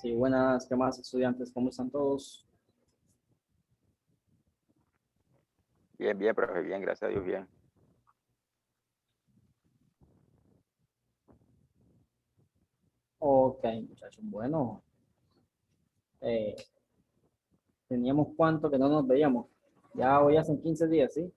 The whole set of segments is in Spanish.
Sí, buenas, ¿qué más, estudiantes? ¿Cómo están todos? Bien, bien, profe, bien, gracias a Dios, bien. Ok, muchachos, bueno, eh, teníamos cuánto que no nos veíamos. Ya hoy hacen 15 días, ¿sí?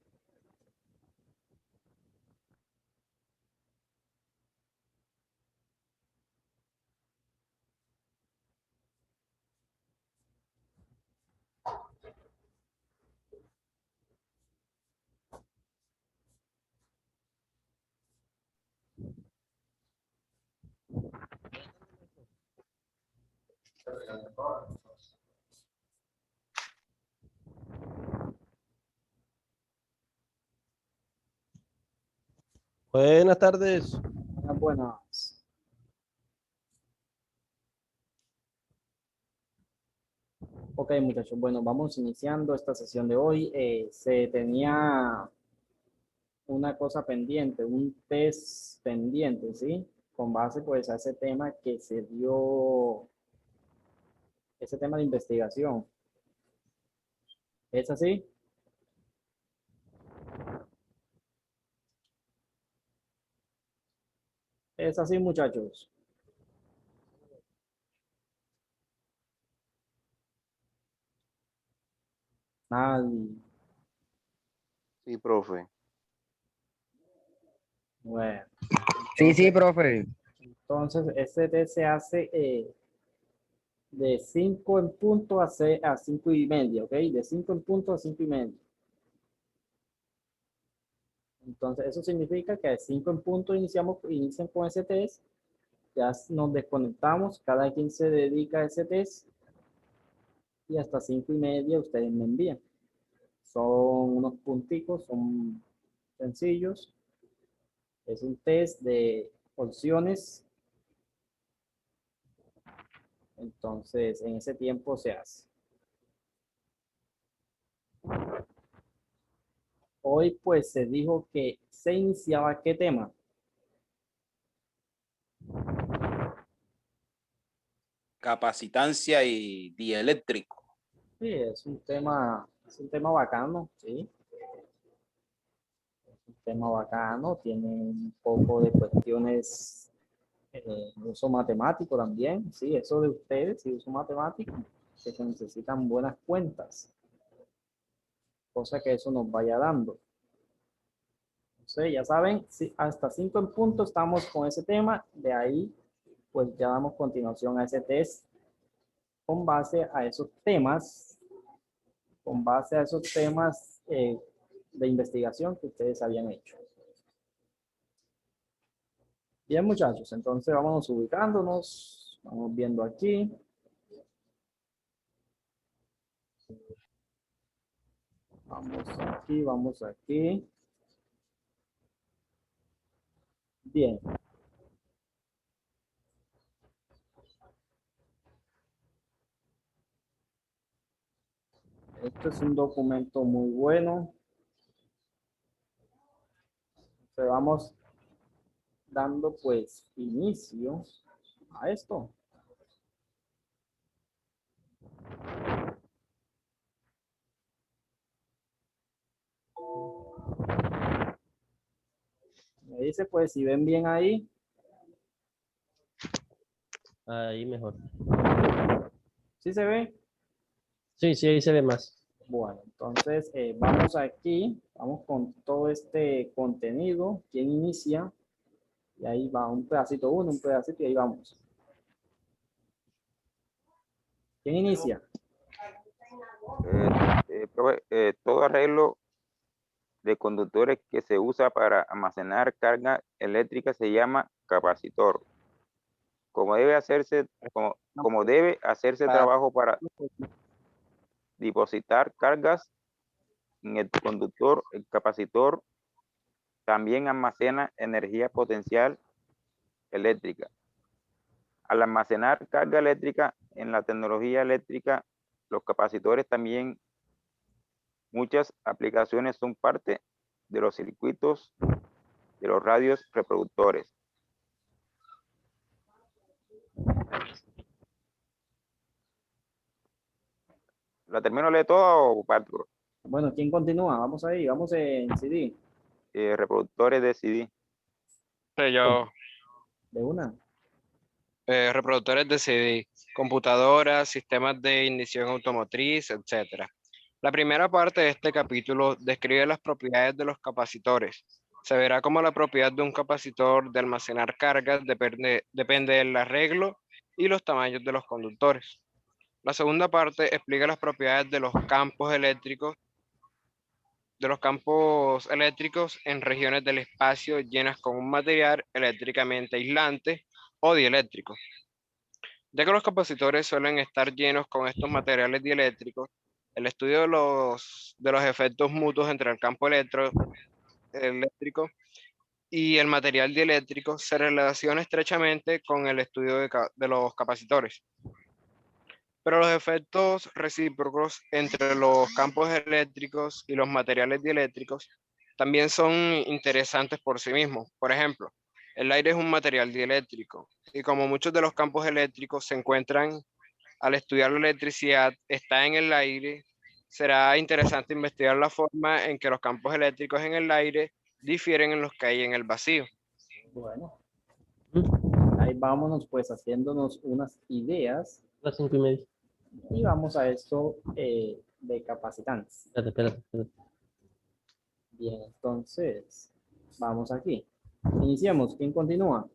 Buenas tardes. Buenas, buenas. Ok, muchachos, bueno, vamos iniciando esta sesión de hoy. Se tenía una cosa pendiente, un test pendiente, ¿sí? Con base, pues, a ese tema que se dio, ese tema de investigación. ¿Es así? Es así, muchachos. Nadie. Sí, profe. Bueno, Sí, entonces, profe. este test se hace de 5 en punto a 5 y media, ¿ok? De 5 en punto a 5 y media. Entonces, eso significa que a 5 en punto inician con ese test, ya nos desconectamos, cada quien se dedica a ese test y hasta 5 y media ustedes me envían. Son unos punticos, son sencillos. Es un test de opciones, entonces en ese tiempo se hace. Hoy pues se dijo que se iniciaba ¿qué tema? Capacitancia y dieléctrico. Sí, es un tema bacano, sí, un tema bacano, tiene un poco de cuestiones de uso matemático también, sí, eso de ustedes, sí, uso matemático, que se necesitan buenas cuentas, cosa que eso nos vaya dando. Entonces, ya saben, sí, hasta 5 en punto estamos con ese tema, de ahí pues ya damos continuación a ese test con base a esos temas, con base a esos temas de investigación que ustedes habían hecho. Bien, muchachos, entonces vamos ubicándonos, vamos viendo aquí. Vamos aquí, vamos aquí. Bien. Este es un documento muy bueno. Entonces vamos dando pues inicio a esto. Me dice pues si ven bien ahí. Ahí mejor. ¿Sí se ve? Sí, sí, ahí se ve más. Bueno, entonces vamos aquí, vamos con todo este contenido. ¿Quién inicia? Y ahí va un pedacito uno, un pedacito y ahí vamos. ¿Quién inicia? Profe, todo arreglo de conductores que se usa para almacenar carga eléctrica se llama capacitor. Como debe hacerse trabajo para depositar cargas en el conductor, el capacitor también almacena energía potencial eléctrica. Al almacenar carga eléctrica en la tecnología eléctrica, los capacitores también, muchas aplicaciones son parte de los circuitos de los radios reproductores. ¿La termino de leer toda o parto, profe? Bueno, ¿quién continúa? Vamos ahí, vamos en CD. Reproductores de CD. Yo, De una. reproductores de CD, computadoras, sistemas de ignición automotriz, etcétera. La primera parte de este capítulo describe las propiedades de los capacitores. Se verá cómo la propiedad de un capacitor de almacenar cargas depende del arreglo y los tamaños de los conductores. La segunda parte explica las propiedades de los campos eléctricos en regiones del espacio llenas con un material eléctricamente aislante o dieléctrico. Ya que los capacitores suelen estar llenos con estos materiales dieléctricos, el estudio de los efectos mutuos entre el campo eléctrico y el material dieléctrico se relaciona estrechamente con el estudio de los capacitores. Pero los efectos recíprocos entre los campos eléctricos y los materiales dieléctricos también son interesantes por sí mismos. Por ejemplo, el aire es un material dieléctrico y como muchos de los campos eléctricos se encuentran al estudiar la electricidad, está en el aire, será interesante investigar la forma en que los campos eléctricos en el aire difieren en los que hay en el vacío. Bueno, ahí vámonos pues haciéndonos unas ideas Las 5:30. y vamos a esto de capacitantes. Espérate. Bien, entonces, vamos aquí. Iniciemos. ¿Quién continúa?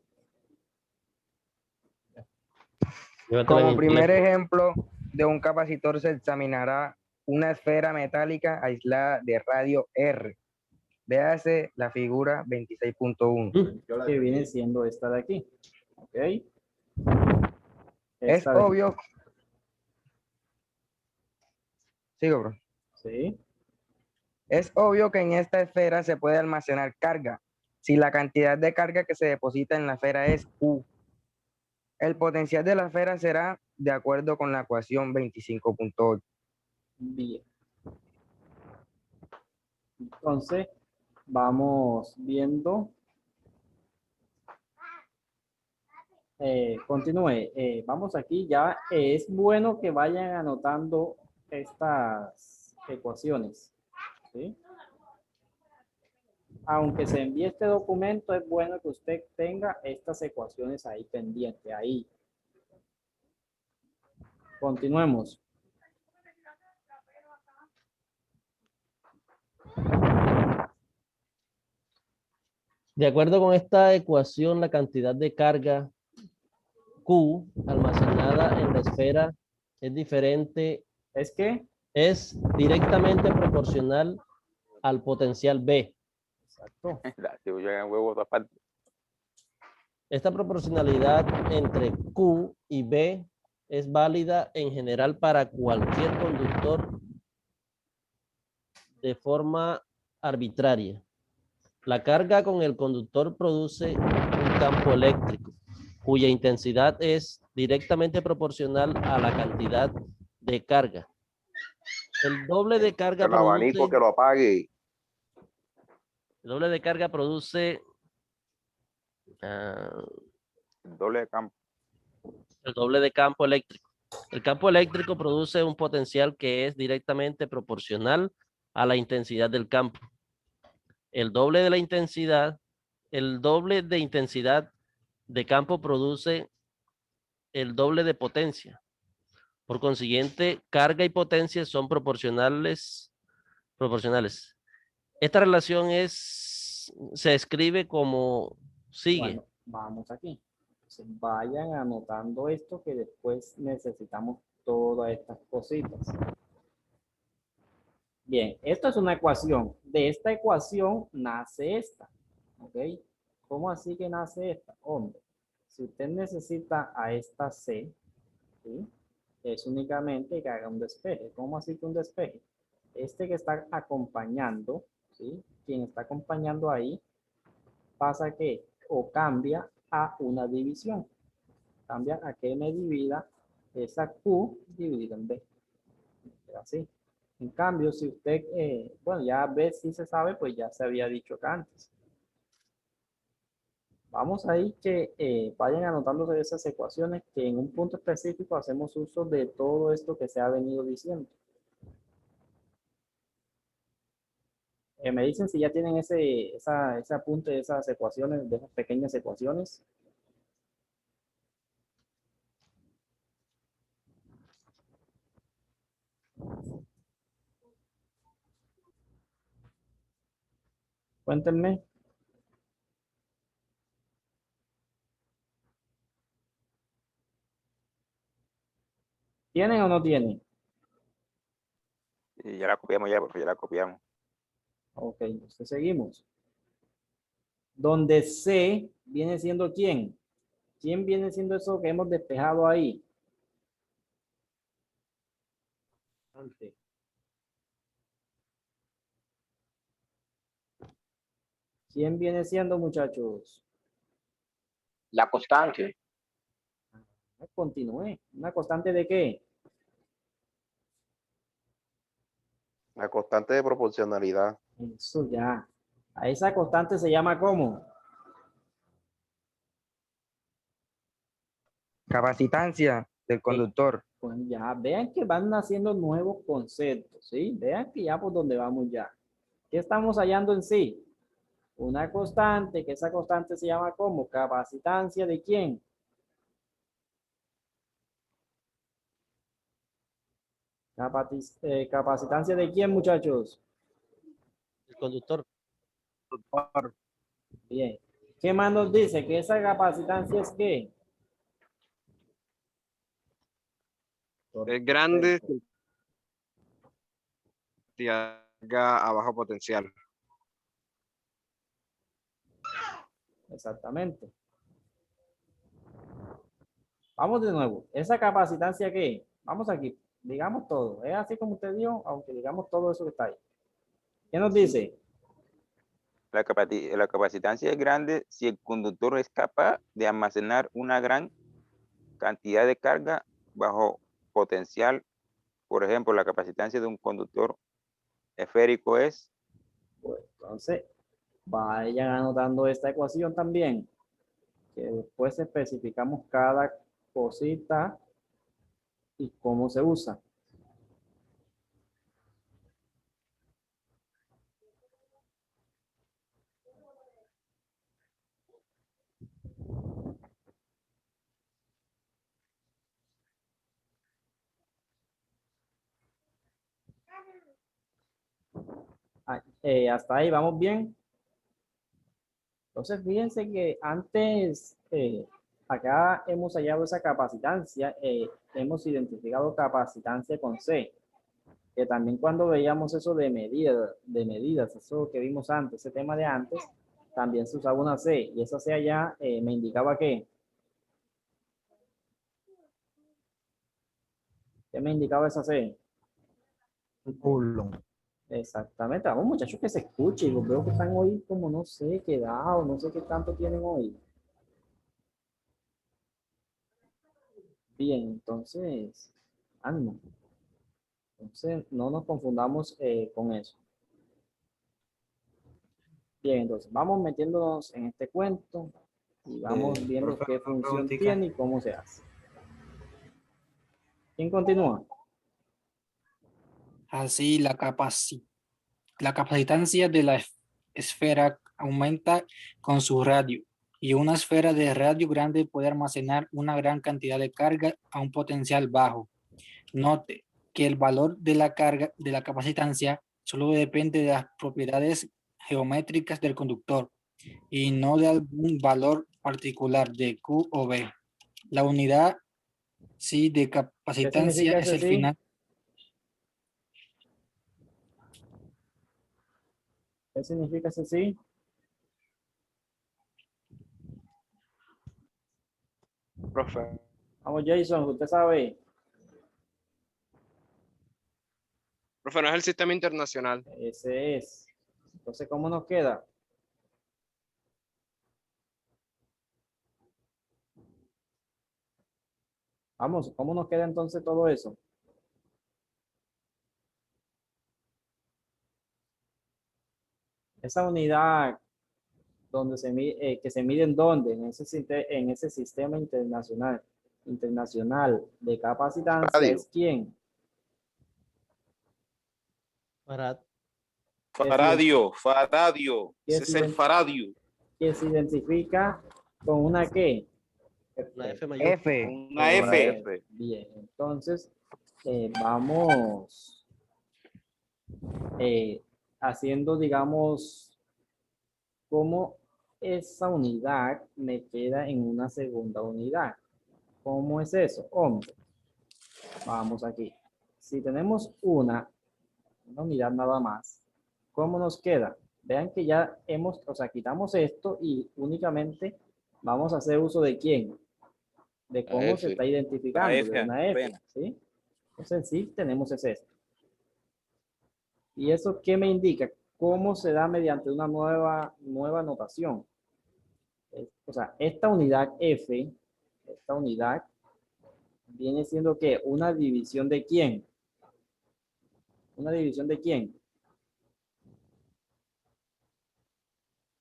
Llévatela en Como el primer teléfono. ejemplo de un capacitor se examinará una esfera metálica aislada de radio R. Véase la figura 26.1. Que viene siendo esta de aquí. ¿Ok? Es Esta de aquí. obvio. Sigo, bro. Sí. Es obvio que en esta esfera se puede almacenar carga, si la cantidad de carga que se deposita en la esfera es U. El potencial de la esfera será de acuerdo con la ecuación 25.8. Bien. Entonces, vamos viendo. Continúe. Vamos aquí ya. Es bueno que vayan anotando estas ecuaciones. ¿Sí? Aunque se envíe este documento, es bueno que usted tenga estas ecuaciones ahí pendientes. Ahí. Continuemos. De acuerdo con esta ecuación, la cantidad de carga Q almacenada en la esfera es diferente, Es que, es directamente proporcional al potencial B. exacto. Si yo en huevos aparte. Esta proporcionalidad entre Q y B es válida en general para cualquier conductor de forma arbitraria. La carga con el conductor produce un campo eléctrico cuya intensidad es directamente proporcional a la cantidad de carga. El doble de carga El abanico que lo apague. el doble de carga produce Doble de campo. el doble de campo eléctrico. El campo eléctrico produce un potencial que es directamente proporcional a la intensidad del campo. El doble de intensidad de campo produce el doble de potencia. Por consiguiente, carga y potencia son proporcionales. Esta relación se escribe como sigue. Bueno, vamos aquí. Entonces, vayan anotando esto que después necesitamos todas estas cositas. Bien, esto es una ecuación. De esta ecuación nace esta. ¿Ok? ¿Cómo así que nace esta? Hombre, si usted necesita a esta C, ¿sí? Es únicamente que haga un despeje. ¿Cómo así que un despeje? Este que está acompañando, ¿sí? Quien está acompañando ahí, pasa que o cambia a una división. Cambia a que me divida esa Q dividida en B. Así. En cambio, si usted, bueno, ya B si se sabe, pues ya se había dicho acá antes. Vamos ahí que vayan anotándose esas ecuaciones que en un punto específico hacemos uso de todo esto que se ha venido diciendo. Me dicen si ya tienen ese apunte de esas ecuaciones, de esas pequeñas ecuaciones. Cuéntenme. ¿Tienen o no tienen? Y ya la copiamos ya, porque ya la copiamos. Ok, entonces seguimos. Donde C viene siendo ¿quién? ¿Quién viene siendo eso que hemos despejado ahí? ¿Quién viene siendo, muchachos? La constante. Continúe. ¿Una constante de qué? La constante de proporcionalidad. Eso ya. A esa constante se llama ¿cómo? Capacitancia del conductor. Pues ya, vean que van naciendo nuevos conceptos, ¿sí? Vean que ya por donde vamos ya. ¿Qué estamos hallando en sí? Una constante, que esa constante se llama ¿cómo? Capacitancia de quién? Capacitancia de quién, muchachos. El conductor. Bien. ¿Qué más nos dice? Que esa capacitancia es qué? Es grande, carga a bajo potencial. Exactamente. Vamos de nuevo. ¿Esa capacitancia qué? Vamos aquí. Digamos todo. Es así como usted dijo, aunque digamos todo eso que está ahí. ¿Qué nos dice? La capacitancia es grande si el conductor es capaz de almacenar una gran cantidad de carga bajo potencial. Por ejemplo, la capacitancia de un conductor esférico es, Pues entonces, vayan anotando esta ecuación también, que después especificamos cada cosita y cómo se usa. Hasta ahí, ¿vamos bien? Entonces, fíjense que antes, acá hemos hallado esa capacitancia, hemos identificado capacitancia con C, que también cuando veíamos eso de medidas, eso que vimos antes, ese tema de antes, también se usaba una C, y esa C allá me indicaba que, ¿qué me indicaba esa C? Exactamente, vamos muchachos que se escuchen, los veo que están hoy como no sé, quedados, no sé qué tanto tienen hoy. Bien, entonces, ánimo. Entonces, no nos confundamos con eso. Bien, entonces, vamos metiéndonos en este cuento y vamos viendo Profe, qué una función preguntita. tiene y cómo se hace. ¿Quién continúa? Así la capacitancia de la esfera aumenta con su radio y una esfera de radio grande puede almacenar una gran cantidad de carga a un potencial bajo. Note que el valor de la carga de la capacitancia solo depende de las propiedades geométricas del conductor y no de algún valor particular de Q o B. La unidad sí de ¿Qué capacitancia significa es ese el sí? final. ¿Qué significa ese sí? Profe, Vamos, Jason, usted sabe. profe, no es el sistema internacional. Ese es. Entonces, ¿cómo nos queda? Vamos, ¿cómo nos queda entonces todo eso? Esa unidad donde que se mide en dónde, en ese sistema internacional de capacitancia Radio. es quién. Farad. Faradio, faradio. ¿Qué Ese es el es? faradio. Que se identifica con una ¿qué? Una F mayúscula. F. Una F. F. Bien, entonces vamos haciendo, digamos, cómo esa unidad me queda en una segunda unidad. ¿Cómo es eso? Hombre, vamos aquí. Si tenemos una unidad nada más, ¿cómo nos queda? Vean que ya hemos, o sea, quitamos esto y únicamente vamos a hacer uso de quién, de cómo se F. está identificando, de una F, apenas. ¿sí? Entonces sí, tenemos ese esto. ¿Y eso qué me indica? ¿Cómo se da mediante una nueva notación? O sea, esta unidad F, esta unidad, viene siendo ¿qué? Una división de quién. ¿Una división de quién?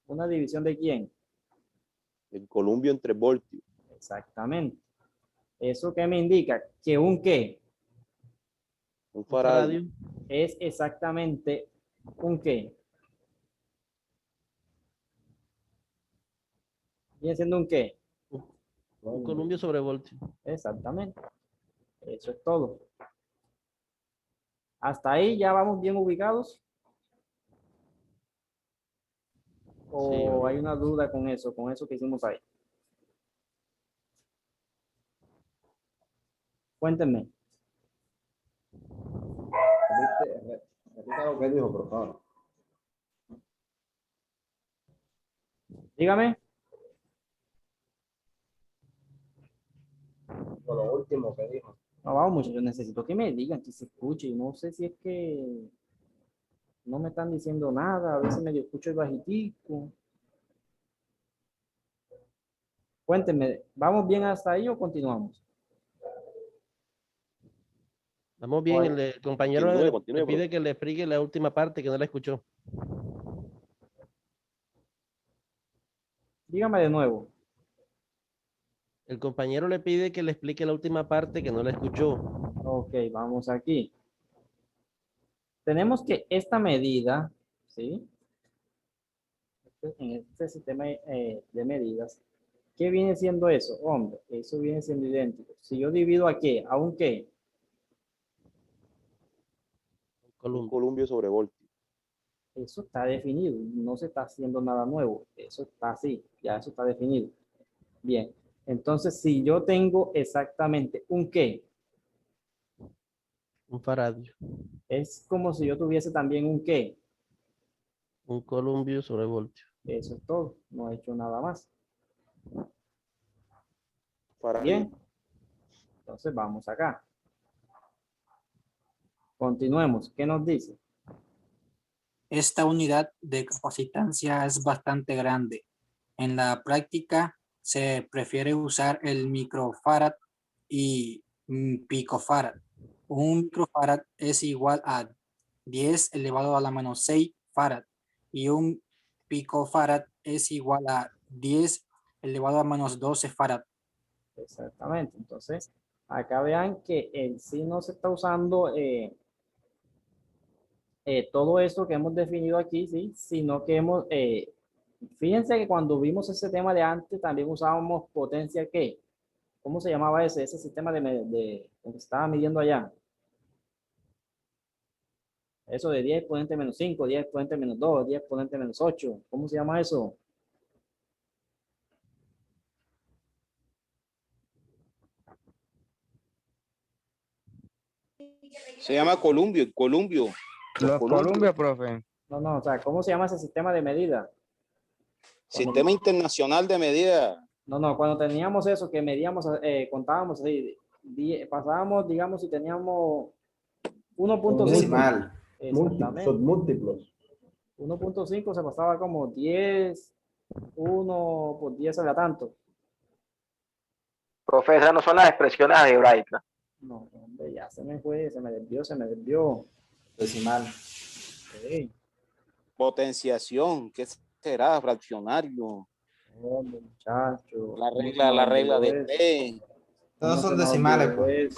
¿Una división de quién? El columbio entre voltios. Exactamente. ¿Eso qué me indica? Que un qué Un Un faradio. faradio. es exactamente un qué. Viene siendo un qué. Un columbio sobre voltio. Exactamente. Eso es todo. Hasta ahí ya vamos bien ubicados. ¿O hay una duda con eso que hicimos ahí? Cuéntenme. Repita lo que dijo, por favor. Dígame. Lo último que dijo. No, vamos, muchachos, necesito que me digan, que se escuche. No sé si es que no me están diciendo nada, a veces medio escucho el bajitico. Cuéntenme, ¿vamos bien hasta ahí o continuamos? Vamos bien, el compañero Continúe, le pide profe. que le explique la última parte que no la escuchó. Dígame de nuevo. El compañero le pide que le explique la última parte que no la escuchó. Ok, vamos aquí. Tenemos que esta medida, ¿sí? En este sistema de medidas, ¿qué viene siendo eso? Hombre, eso viene siendo idéntico. Si yo divido a qué, ¿a un qué? Un Un columpio. columbio sobre voltios. Eso está definido, no se está haciendo nada nuevo. Eso está así, ya eso está definido. Bien, entonces si yo tengo exactamente un qué, Un faradio. es como si yo tuviese también un qué. Un columbio sobre voltio. Eso es todo, no he hecho nada más. Faradio. Bien, entonces vamos acá. Continuemos, ¿qué nos dice? Esta unidad de capacitancia es bastante grande. En la práctica se prefiere usar el microfarad y picofarad. Un microfarad es igual a 10 elevado a la menos 6 farad y un picofarad es igual a 10 elevado a menos 12 farad. Exactamente, entonces acá vean que en sí no se está usando todo eso que hemos definido aquí, ¿sí? Sino que fíjense que cuando vimos ese tema de antes, también usábamos potencia ¿qué? ¿Cómo se llamaba ese sistema que se estaba midiendo allá? Eso de 10 exponente menos 5, 10 exponente menos 2, 10 exponente menos 8. ¿Cómo se llama eso? Se llama columbio, columbio. Los columbios, profe. No, o sea, ¿cómo se llama ese sistema de medida? Sistema Internacional de Medida. No, cuando teníamos eso, que medíamos, contábamos así, pasábamos, digamos, si teníamos 1.5. Decimal. Exactamente. Submúltiplos. 1.5 se pasaba como 10, 1 por 10 era tanto. Profe, esas no son las expresiones algebraicas. No, hombre, ya se me fue, se me desvió. Decimal. Ok. Potenciación. ¿Qué será? Fraccionario. Hombre, muchacho. La regla de T. Todos son decimales, pues.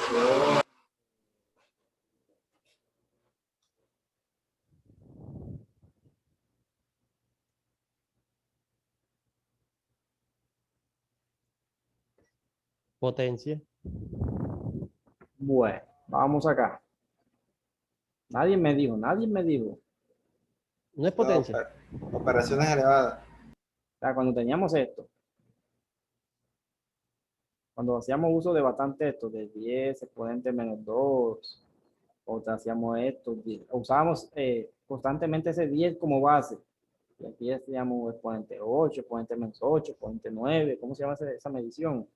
Potencia. Bueno, vamos acá. Nadie me dijo, nadie me dijo. No es potencia. Operaciones elevadas. O sea, cuando teníamos esto, cuando hacíamos uso de bastante esto, de 10 exponente menos 2, o hacíamos esto, usábamos constantemente ese 10 como base. Y aquí hacíamos exponente 8, exponente menos 8, exponente 9. ¿Cómo se llama esa medición?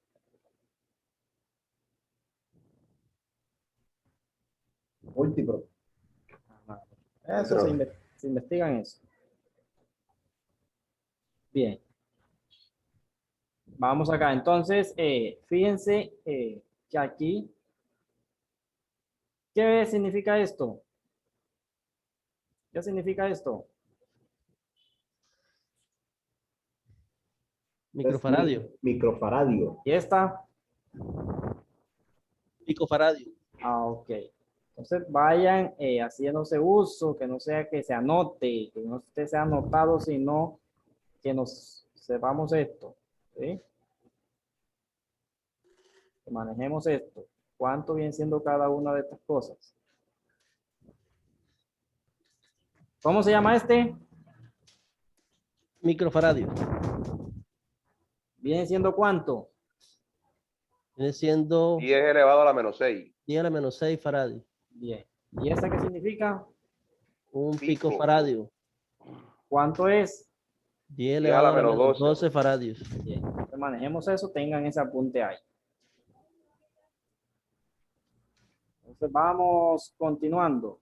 Múltiplo. Ajá. Eso se investiga en eso. Bien. Vamos acá. Entonces, fíjense que aquí, ¿qué significa esto? ¿Qué significa esto? Microfaradio. Microfaradio. ¿Y esta? Picofaradio. Ah, ok. Entonces vayan haciéndose uso, que no sea que se anote, que no esté sea anotado, sino que nos sepamos esto. ¿Sí? Que manejemos esto. ¿Cuánto viene siendo cada una de estas cosas? ¿Cómo se llama este? Microfaradio. ¿Viene siendo cuánto? Viene siendo 10 elevado a la menos 6. 10 a la menos 6 faradio. Bien. ¿Y esta qué significa? Un Pico. picofaradio. ¿Cuánto es? 10 elevado a la menos 12 faradios. Bien. Entonces manejemos eso, tengan ese apunte ahí. Entonces vamos continuando.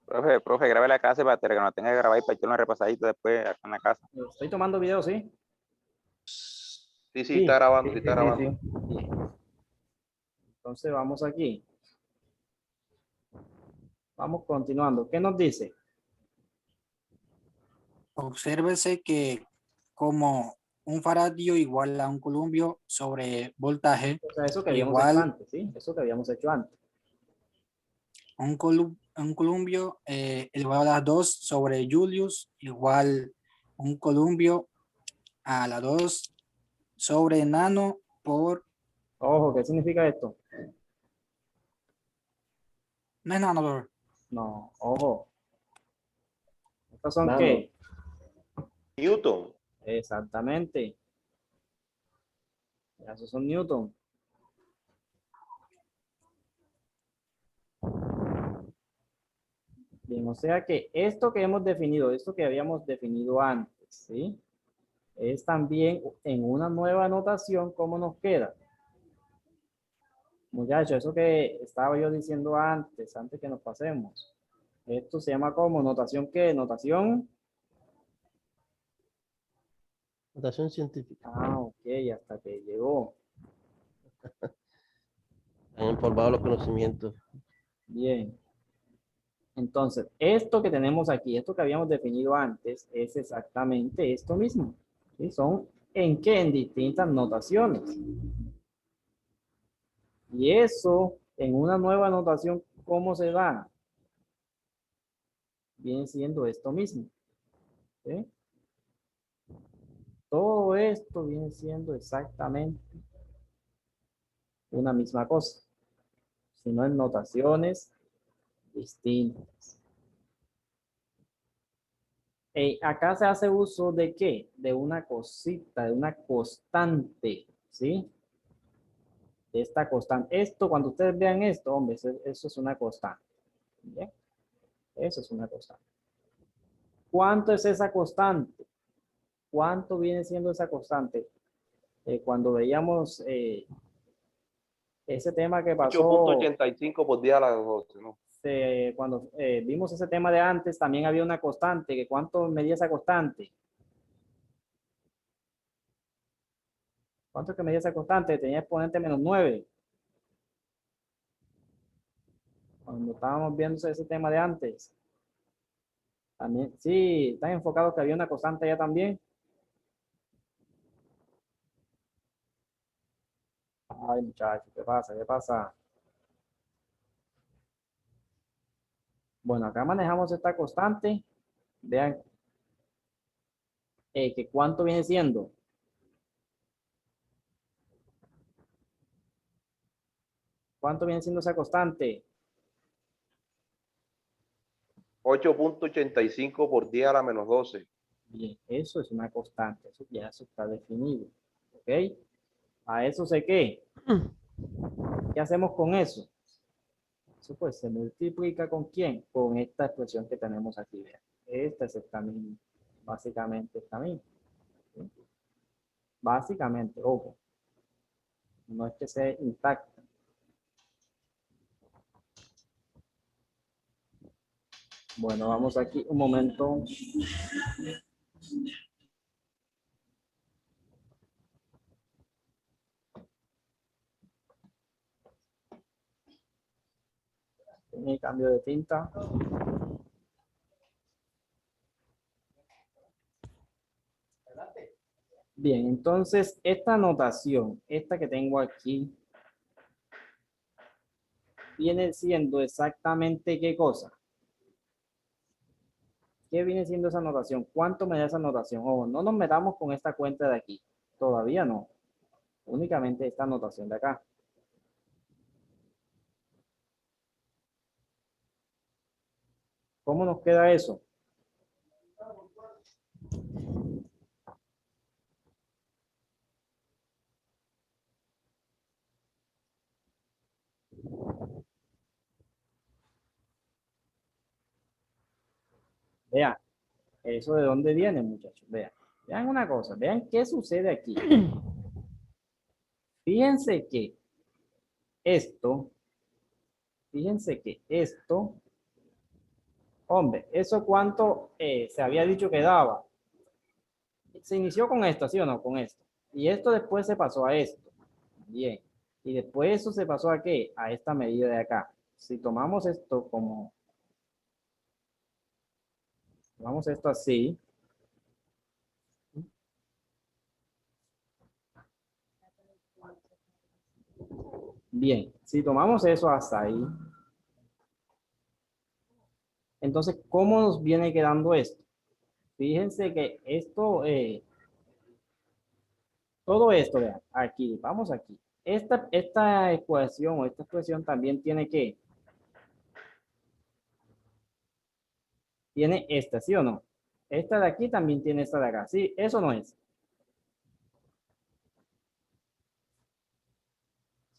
Profe, grabe la clase para que no tenga que grabar y para echarlo una repasadita después acá en la casa. Estoy tomando video, ¿sí? Sí, está grabando, sí, está grabando. Sí. Bien. Entonces vamos aquí. Vamos continuando. ¿Qué nos dice? Obsérvese que como un faradio igual a un columbio sobre voltaje, O sea, eso que habíamos igual hecho antes, ¿sí? Eso que habíamos hecho antes. un columbio elevado a la 2 sobre Julius igual un columbio a la 2 sobre nano por... Ojo, ¿qué significa esto? No es nano, bro. No, ojo. ¿Estos son Nano. qué? Newton. Exactamente. Esos son Newton. Bien, o sea que esto que hemos definido, esto que habíamos definido antes, ¿sí? Es también en una nueva notación, ¿cómo nos queda? Muchachos, eso que estaba yo diciendo antes que nos pasemos. Esto se llama como notación, ¿qué? Notación. Notación científica. Ah, ok, hasta que llegó. Han empolvado los conocimientos. Bien. Entonces, esto que tenemos aquí, esto que habíamos definido antes, es exactamente esto mismo. ¿Sí? Son en qué? En distintas notaciones. Y eso, en una nueva notación, ¿cómo se da? Viene siendo esto mismo. ¿Sí? Todo esto viene siendo exactamente una misma cosa, sino en notaciones distintas. Acá se hace uso de ¿qué? De una cosita, de una constante, ¿sí? De esta constante. Esto, cuando ustedes vean esto, hombre, eso es una constante. ¿Bien? Eso es una constante. ¿Cuánto es esa constante? ¿Cuánto viene siendo esa constante? Cuando veíamos ese tema que pasó, 8.85 por 10 a la 12, ¿no? cuando vimos ese tema de antes, también había una constante, que ¿cuánto medía esa constante? ¿Cuánto es que medía esa constante? Tenía exponente menos 9. Cuando estábamos viendo ese tema de antes. También, sí, están enfocados que había una constante allá también. Ay, muchachos, ¿qué pasa? ¿Qué pasa? Bueno, acá manejamos esta constante. Vean que cuánto viene siendo. ¿Cuánto viene siendo esa constante? 8.85 por 10 a la menos 12. Bien, eso es una constante, eso ya eso está definido. ¿Ok? A eso sé qué. ¿Qué hacemos con eso? Eso pues se multiplica ¿con quién? Con esta expresión que tenemos aquí. Vean. Esta es esta misma. Básicamente esta misma. ¿Sí? Básicamente, ojo. No es que sea intacta. Bueno, vamos aquí un momento. Tiene cambio de tinta. Bien, entonces esta notación, esta que tengo aquí, viene siendo exactamente ¿qué cosa? ¿Qué viene siendo esa notación? ¿Cuánto me da esa notación? Ojo, no nos metamos con esta cuenta de aquí. Todavía no. Únicamente esta notación de acá. ¿Cómo nos queda eso? Vean, eso de dónde viene, muchachos. Vean, vean una cosa, vean qué sucede aquí. Fíjense que esto, hombre, ¿eso cuánto se había dicho que daba? Se inició con esto, ¿sí o no? Con esto. Y esto después se pasó a esto. Bien. Y después eso se pasó a qué? A esta medida de acá. Si tomamos esto como... Tomamos esto así. Bien. Si tomamos eso hasta ahí. Entonces, ¿cómo nos viene quedando esto? Fíjense que esto... todo esto, vean, aquí, vamos aquí. Esta ecuación o esta expresión también tiene que... Tiene esta, ¿sí o no? Esta de aquí también tiene esta de acá. Sí, eso no es.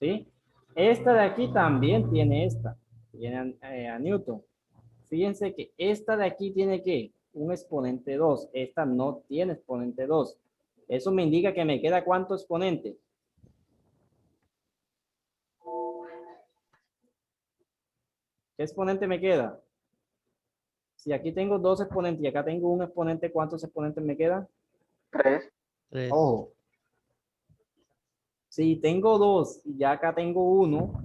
¿Sí? Esta de aquí también tiene esta. Tiene a Newton. Fíjense que esta de aquí tiene que un exponente 2. Esta no tiene exponente 2. Eso me indica que me queda ¿cuánto exponente? ¿Qué exponente me queda? Si aquí tengo dos exponentes y acá tengo un exponente, ¿cuántos exponentes me quedan? 3. Ojo. Si tengo 2 y ya acá tengo 1,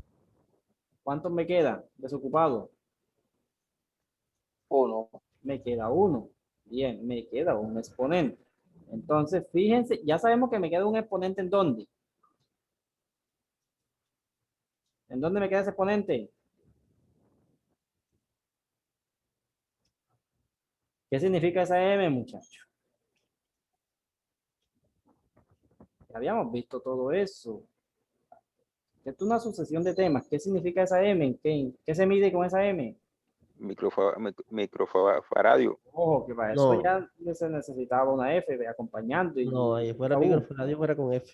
¿cuántos me quedan desocupados? 1. Me queda 1. Bien, me queda un exponente. Entonces, fíjense, ya sabemos que me queda un exponente ¿en dónde? ¿En dónde me queda ese exponente? ¿Qué significa esa M, muchachos? Ya habíamos visto todo eso. Esto es una sucesión de temas. ¿Qué significa esa M? ¿Qué se mide con esa M? Microfaradio. Ojo, que para eso No. ya se necesitaba una F acompañando. Y No, ahí fuera U. microfaradio, fuera con F.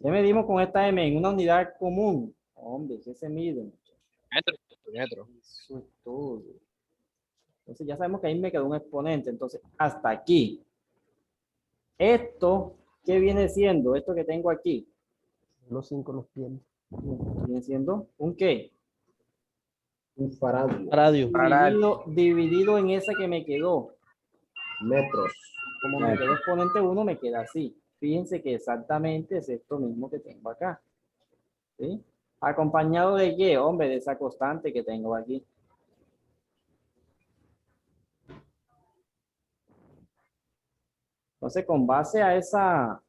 ¿Qué medimos con esta M? En una unidad común. Hombre, ¿qué se mide? Metro. Eso es todo. Entonces ya sabemos que ahí me quedó un exponente. Entonces, hasta aquí. Esto, ¿qué viene siendo? Esto que tengo aquí. Los 5 los tiene. Viene siendo un ¿qué? Un faradio. Radio. Dividido en esa que me quedó. Metros. Como me quedó exponente 1, me queda así. Fíjense que exactamente es esto mismo que tengo acá. ¿Sí? ¿Acompañado de qué? Hombre, de esa constante que tengo aquí. Entonces, con base a eso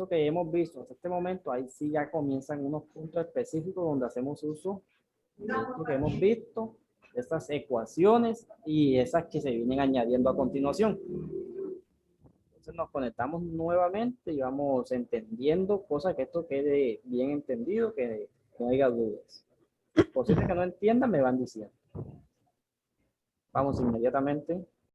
que hemos visto hasta este momento, ahí sí ya comienzan unos puntos específicos donde hacemos uso de esto que hemos visto, de estas ecuaciones y esas que se vienen añadiendo a continuación. Entonces, Entonces nos conectamos nuevamente y vamos entendiendo cosas, que esto quede bien entendido, que no haya dudas. Cositas que no entiendan me van diciendo. Vamos inmediatamente